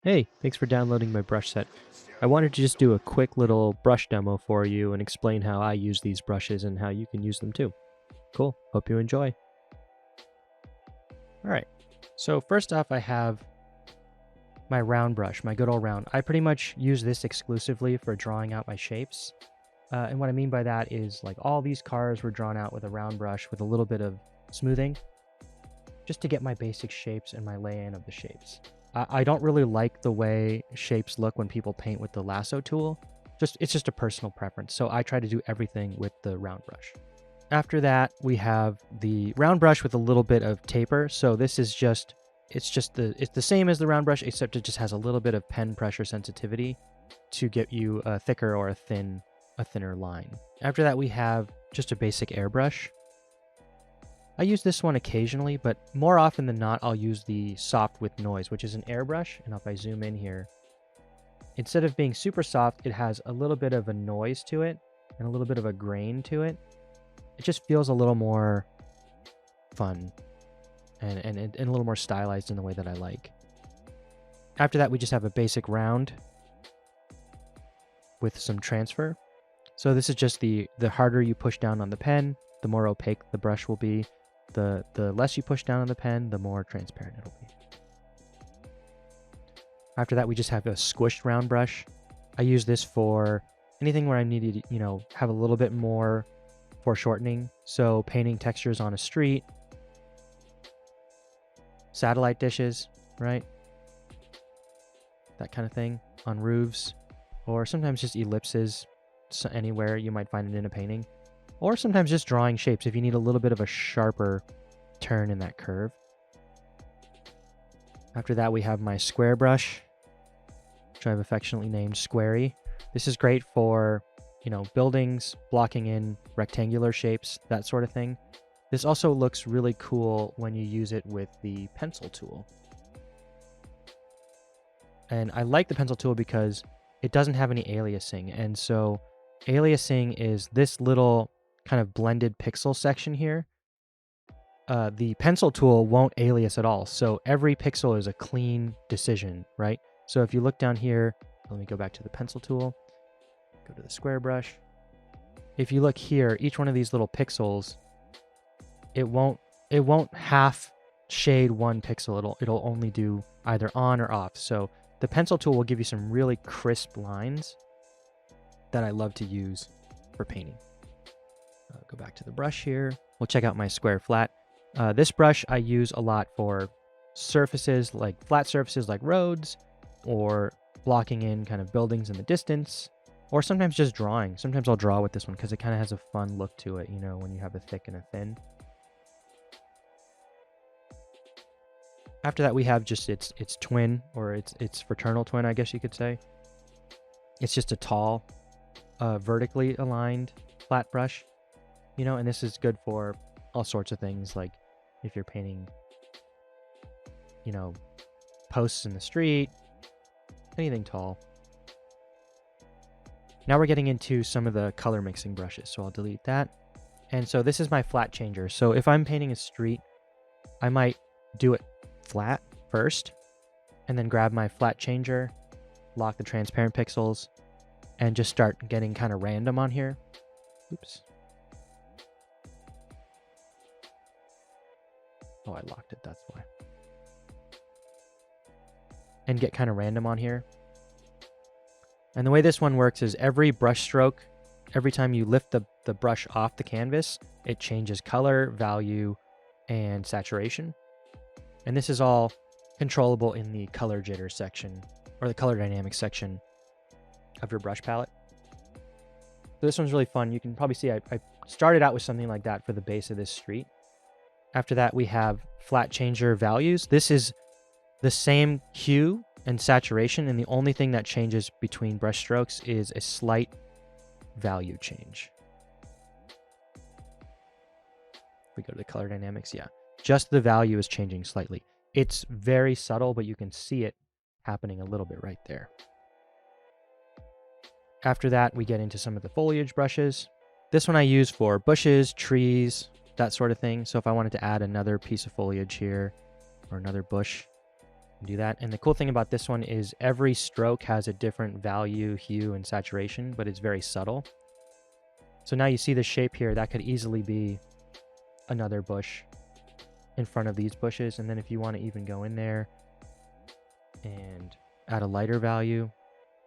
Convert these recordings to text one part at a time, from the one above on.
Hey, thanks for downloading my brush set. I wanted to just do a quick little brush demo for you and explain how I use these brushes and how you can use them too. Cool, hope you enjoy. Alright, so first off I have my round brush, my good old round. I pretty much use this exclusively for drawing out my shapes. And what I mean by that is like all these cars were drawn out with a round brush with a little bit of smoothing, just to get my basic shapes and my lay-in of the shapes. I don't really like the way shapes look when people paint with the lasso tool. It's just a personal preference. So I try to do everything with the round brush. After that, we have the round brush with a little bit of taper. So this is it's the same as the round brush, except it just has a little bit of pen pressure sensitivity to get you a thicker or a thinner line. After that, we have just a basic airbrush. I use this one occasionally, but more often than not, I'll use the soft with noise, which is an airbrush. And if I zoom in here, instead of being super soft, it has a little bit of a noise to it and a little bit of a grain to it. It just feels a little more fun and a little more stylized in the way that I like. After that, we just have a basic round with some transfer. So this is just the harder you push down on the pen, the more opaque the brush will be. The less you push down on the pen, the more transparent it'll be. After that, we just have a squished round brush. I use this for anything where I need to, have a little bit more foreshortening. So painting textures on a street, satellite dishes, right? That kind of thing on roofs, or sometimes just ellipses, so anywhere you might find it in a painting. Or sometimes just drawing shapes if you need a little bit of a sharper turn in that curve. After that, we have my square brush, which I've affectionately named Squarey. This is great for, buildings, blocking in rectangular shapes, that sort of thing. This also looks really cool when you use it with the pencil tool. And I like the pencil tool because it doesn't have any aliasing. And so aliasing is this little kind of blended pixel section here. The pencil tool won't alias at all. So every pixel is a clean decision, right? So if you look down here, let me go back to the pencil tool, go to the square brush. If you look here, each one of these little pixels, it won't half shade one pixel. It'll only do either on or off. So the pencil tool will give you some really crisp lines that I love to use for painting. Go back to the brush here. We'll check out my square flat. This brush I use a lot for surfaces, like flat surfaces like roads, or blocking in kind of buildings in the distance, or sometimes just drawing. Sometimes I'll draw with this one because it kind of has a fun look to it, when you have a thick and a thin. After that, we have just its twin, or its fraternal twin, I guess you could say. It's just a tall, vertically aligned flat brush. And this is good for all sorts of things, like if you're painting, posts in the street, anything tall. Now we're getting into some of the color mixing brushes, so I'll delete that. And so this is my flat changer. So if I'm painting a street, I might do it flat first, and then grab my flat changer, lock the transparent pixels, and just start getting kind of random on here. Oops. Oh, I locked it, that's why. And get kind of random on here. And the way this one works is every brush stroke, every time you lift the brush off the canvas, it changes color, value, and saturation. And this is all controllable in the color jitter section, or the color dynamics section of your brush palette. So this one's really fun. You can probably see I started out with something like that for the base of this street. After that, we have flat changer values. This is the same hue and saturation, and the only thing that changes between brush strokes is a slight value change. We go to the color dynamics, yeah. Just the value is changing slightly. It's very subtle, but you can see it happening a little bit right there. After that, we get into some of the foliage brushes. This one I use for bushes, trees, that sort of thing. So if I wanted to add another piece of foliage here or another bush, Do that. And the cool thing about this one is every stroke has a different value, hue, and saturation, but it's very subtle. So now you see the shape here, that could easily be another bush in front of these bushes. And then if you want to even go in there and add a lighter value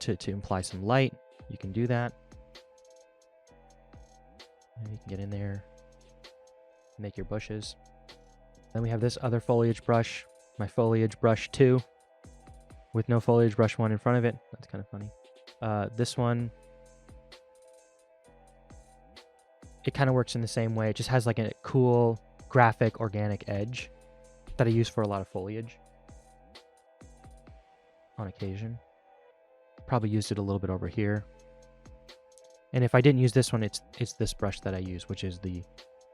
to imply some light, you can do that. And you can get in there, make your bushes. Then we have this other foliage brush, my Foliage brush 2, with no Foliage brush 1 in front of it. That's kind of funny. This one, it kind of works in the same way. It just has like a cool graphic organic edge that I use for a lot of foliage on occasion. Probably used it a little bit over here. And if I didn't use this one, it's this brush that I use, which is the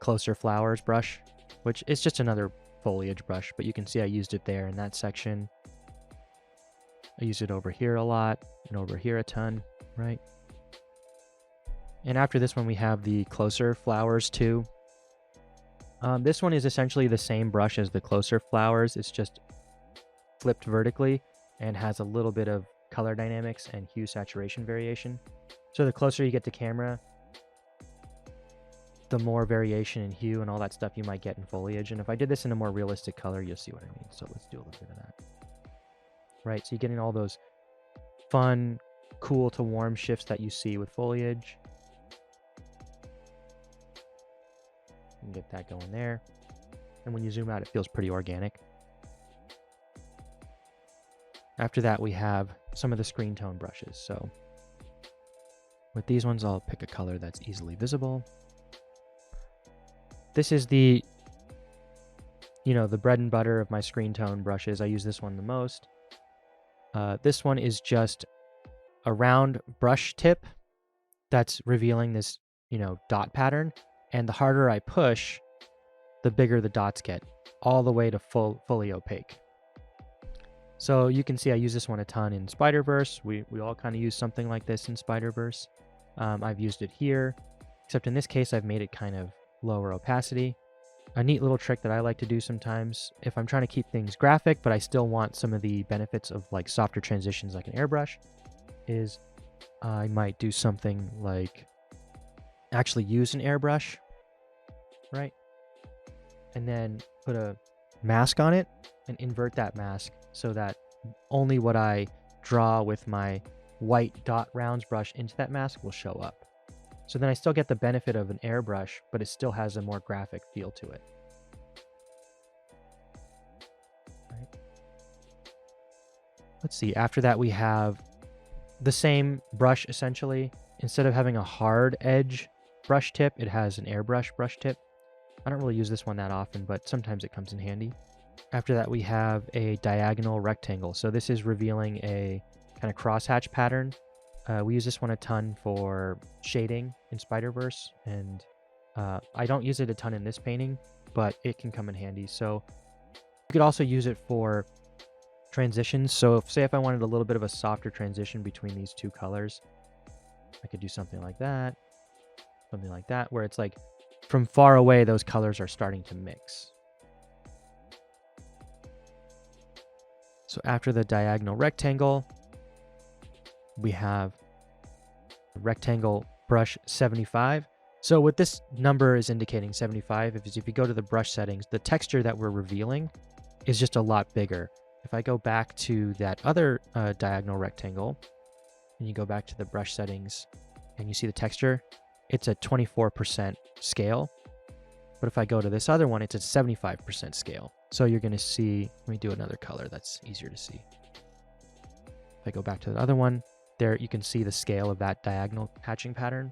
Closer Flowers brush, which is just another foliage brush, but you can see I used it there in that section. I use it over here a lot and over here a ton, right? And after this one, we have the Closer Flowers 2. This one is essentially the same brush as the Closer Flowers. It's just flipped vertically and has a little bit of color dynamics and hue saturation variation. So the closer you get to camera, the more variation in hue and all that stuff you might get in foliage. And if I did this in a more realistic color, you'll see what I mean. So let's do a little bit of that. Right, so you're getting all those fun, cool to warm shifts that you see with foliage. You can get that going there. And when you zoom out, it feels pretty organic. After that, we have some of the screen tone brushes. So with these ones, I'll pick a color that's easily visible. This is the, the bread and butter of my screen tone brushes. I use this one the most. This one is just a round brush tip that's revealing this, dot pattern. And the harder I push, the bigger the dots get, all the way to fully opaque. So you can see I use this one a ton in Spider-Verse. We all kind of use something like this in Spider-Verse. I've used it here, except in this case, I've made it kind of lower opacity. A neat little trick that I like to do sometimes, if I'm trying to keep things graphic, but I still want some of the benefits of like softer transitions like an airbrush, is I might do something like actually use an airbrush, right? And then put a mask on it and invert that mask so that only what I draw with my white dot rounds brush into that mask will show up. So then I still get the benefit of an airbrush, but it still has a more graphic feel to it. Right. Let's see, after that we have the same brush essentially. Instead of having a hard edge brush tip, it has an airbrush brush tip. I don't really use this one that often, but sometimes it comes in handy. After that we have a diagonal rectangle. So this is revealing a kind of crosshatch pattern. We use this one a ton for shading in Spider-Verse, and I don't use it a ton in this painting, but it can come in handy. So you could also use it for transitions. So say if I wanted a little bit of a softer transition between these two colors, I could do something like that, where it's like from far away, those colors are starting to mix. So after the diagonal rectangle, we have rectangle brush 75. So what this number is indicating, 75, is if you go to the brush settings, the texture that we're revealing is just a lot bigger. If I go back to that other diagonal rectangle, and you go back to the brush settings, and you see the texture, it's a 24% scale. But if I go to this other one, it's a 75% scale. So you're going to see, let me do another color that's easier to see. If I go back to the other one, there you can see the scale of that diagonal hatching pattern.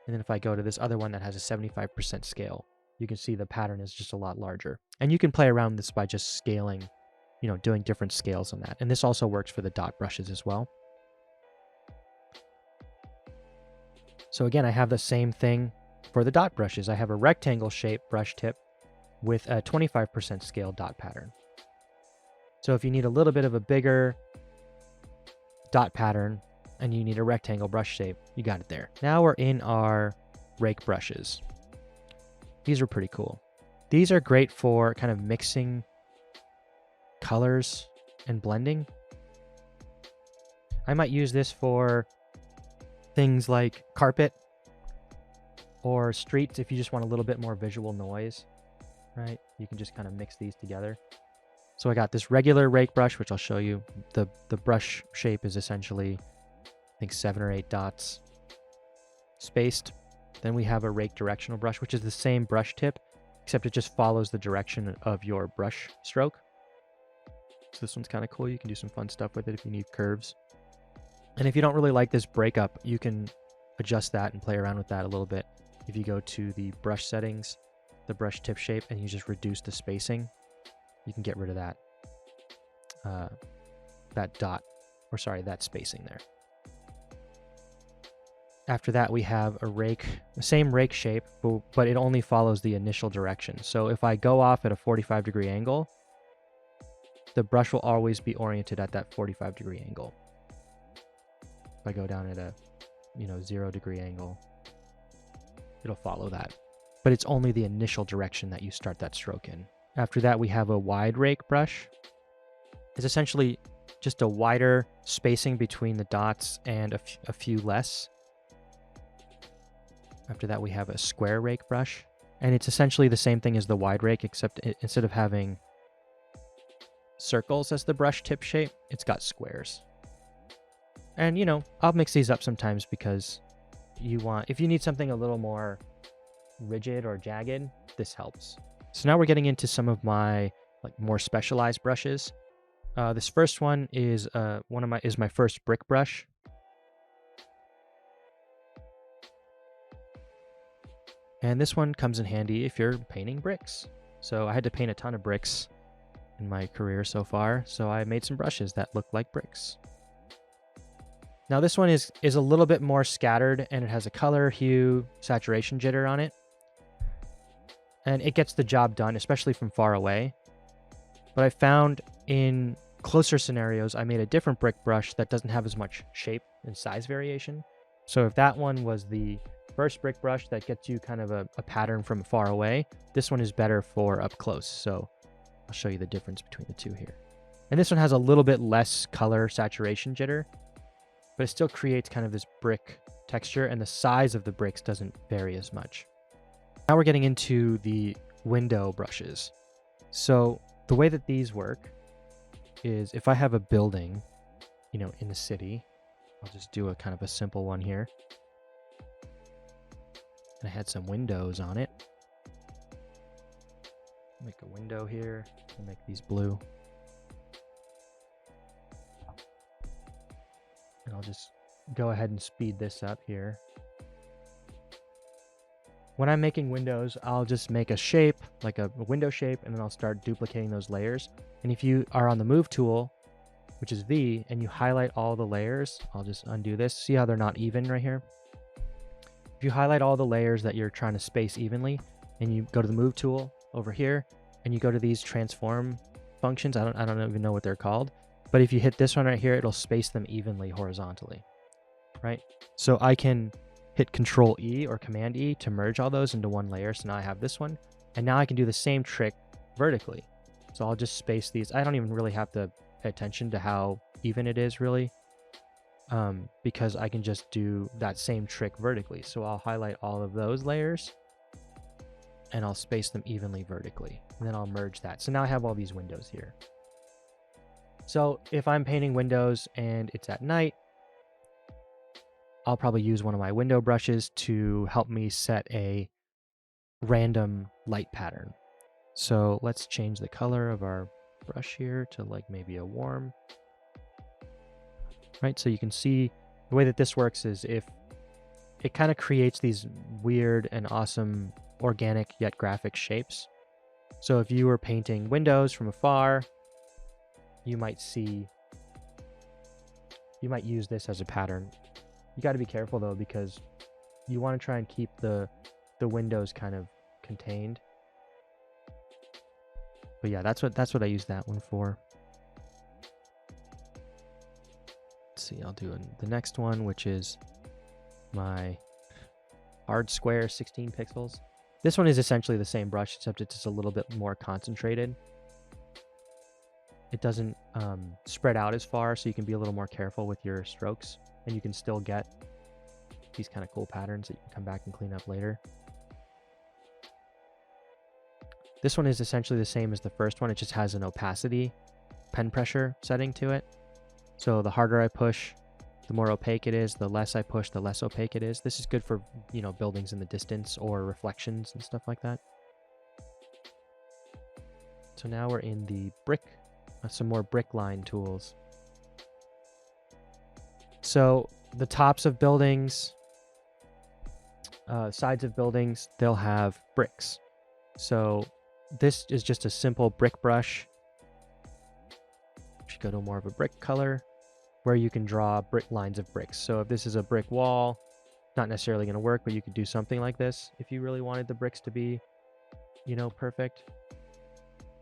And then if I go to this other one that has a 75% scale, you can see the pattern is just a lot larger. And you can play around this by just scaling, doing different scales on that. And this also works for the dot brushes as well. So again, I have the same thing for the dot brushes. I have a rectangle shaped brush tip with a 25% scale dot pattern. So if you need a little bit of a bigger dot pattern and you need a rectangle brush shape, you got it there. Now we're in our Rake brushes. These are pretty cool. These are great for kind of mixing colors and blending. I might use this for things like carpet or streets if you just want a little bit more visual noise, right? You can just kind of mix these together. So I got this regular rake brush, which I'll show you. The brush shape is essentially, I think, 7 or 8 dots spaced. Then we have a rake directional brush, which is the same brush tip, except it just follows the direction of your brush stroke. So this one's kind of cool. You can do some fun stuff with it if you need curves. And if you don't really like this breakup, you can adjust that and play around with that a little bit. If you go to the brush settings, the brush tip shape, and you just reduce the spacing, you can get rid of that, that spacing there. After that, we have a rake, the same rake shape, but it only follows the initial direction. So if I go off at a 45-degree angle, the brush will always be oriented at that 45-degree angle. If I go down at a 0-degree angle, it'll follow that. But it's only the initial direction that you start that stroke in. After that, we have a wide rake brush. It's essentially just a wider spacing between the dots and a few less. After that, we have a square rake brush. And it's essentially the same thing as the wide rake, except instead of having circles as the brush tip shape, it's got squares. And, I'll mix these up sometimes because if you need something a little more rigid or jagged, this helps. So now we're getting into some of my more specialized brushes. This first one is my first brick brush. And this one comes in handy if you're painting bricks. So I had to paint a ton of bricks in my career so far, so I made some brushes that look like bricks. Now this one is a little bit more scattered, and it has a color, hue, saturation jitter on it. And it gets the job done, especially from far away. But I found in closer scenarios, I made a different brick brush that doesn't have as much shape and size variation. So if that one was the first brick brush that gets you kind of a pattern from far away, this one is better for up close. So I'll show you the difference between the two here. And this one has a little bit less color saturation jitter, but it still creates kind of this brick texture, and the size of the bricks doesn't vary as much. Now we're getting into the window brushes. So the way that these work is if I have a building, in the city, I'll just do a kind of a simple one here. And I had some windows on it. Make a window here and make these blue. And I'll just go ahead and speed this up here. When I'm making windows, I'll just make a shape, like a window shape, and then I'll start duplicating those layers. And if you are on the move tool, which is V, and you highlight all the layers, I'll just undo this. See how they're not even right here? If you highlight all the layers that you're trying to space evenly, and you go to the move tool over here, and you go to these transform functions, I don't even know what they're called, but if you hit this one right here, it'll space them evenly horizontally, right? So I can hit Control E or Command E to merge all those into one layer. So now I have this one, and now I can do the same trick vertically. So I'll just space these. I don't even really have to pay attention to how even it is really, because I can just do that same trick vertically. So I'll highlight all of those layers and I'll space them evenly vertically, and then I'll merge that. So now I have all these windows here. So if I'm painting windows and it's at night, I'll probably use one of my window brushes to help me set a random light pattern. So let's change the color of our brush here to maybe a warm. Right, so you can see the way that this works is if it kind of creates these weird and awesome organic yet graphic shapes. So if you were painting windows from afar, you might use this as a pattern. You got to be careful though, because you want to try and keep the windows kind of contained. But yeah, that's what I use that one for. Let's see, I'll do the next one, which is my hard square 16 pixels. This one is essentially the same brush, except it's just a little bit more concentrated. it doesn't spread out as far, so you can be a little more careful with your strokes, and you can still get these kind of cool patterns that you can come back and clean up later. This one is essentially the same as the first one. It just has an opacity pen pressure setting to it. So the harder I push, the more opaque it is. The less I push, the less opaque it is. This is good for, you know, buildings in the distance or reflections and stuff like that. So now we're in the brick, some more brick line tools. So the tops of buildings, sides of buildings, they'll have bricks. So this is just a simple brick brush. Should go to more of a brick color where you can draw brick lines of bricks. So if this is a brick wall, not necessarily going to work, but you could do something like this if you really wanted the bricks to be, you know, perfect.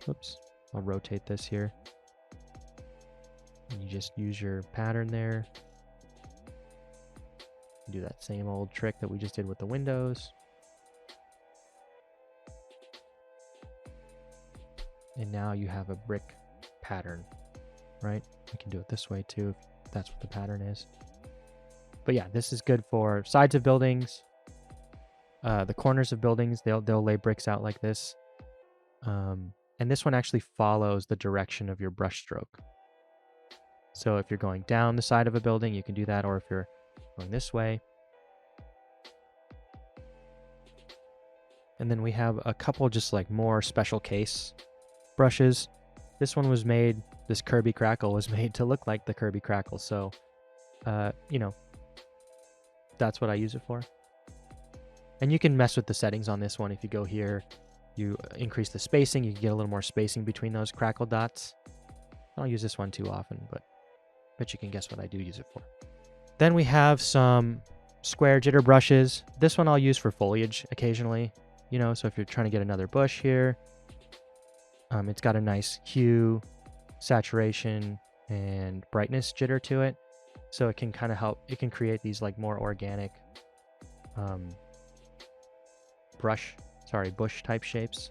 Oops, I'll rotate this here. And you just use your pattern there. Do that same old trick that we just did with the windows. And now you have a brick pattern, right? We can do it this way too, if that's what the pattern is. But yeah, this is good for sides of buildings, the corners of buildings. They'll lay bricks out like this. And this one actually follows the direction of your brush stroke. So if you're going down the side of a building, you can do that, or if you're going this way. And then we have a couple just like more special case brushes. This one was made, this Kirby Crackle was made to look like the Kirby Crackle. So, you know, that's what I use it for. And you can mess with the settings on this one. If you go here, you increase the spacing, you can get a little more spacing between those crackle dots. I don't use this one too often, but bet you can guess what I do use it for. Then we have some square jitter brushes. This one I'll use for foliage occasionally, you know, so if you're trying to get another bush here, it's got a nice hue, saturation, and brightness jitter to it. So it can kind of help, it can create these like more organic bush type shapes.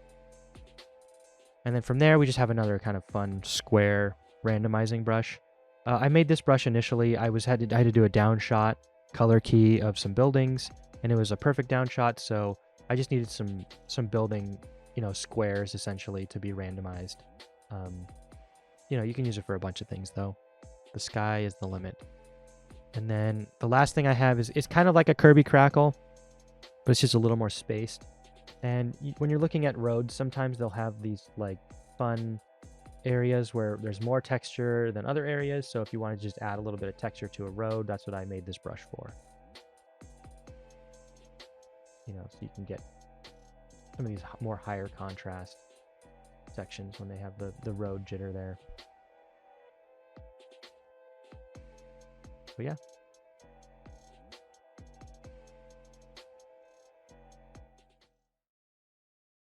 And then from there, we just have another kind of fun square randomizing brush. I made this brush initially. I had to do a down shot color key of some buildings, and it was a perfect down shot. So I just needed some building, you know, squares essentially to be randomized. You know, you can use it for a bunch of things though. The sky is the limit. And then the last thing I have is, it's kind of like a Kirby Crackle, but it's just a little more spaced. And when you're looking at roads, sometimes they'll have these like fun areas where there's more texture than other areas. So if you want to just add a little bit of texture to a road, that's what I made this brush for. You know, so you can get some of these more higher contrast sections when they have the road jitter there. But yeah,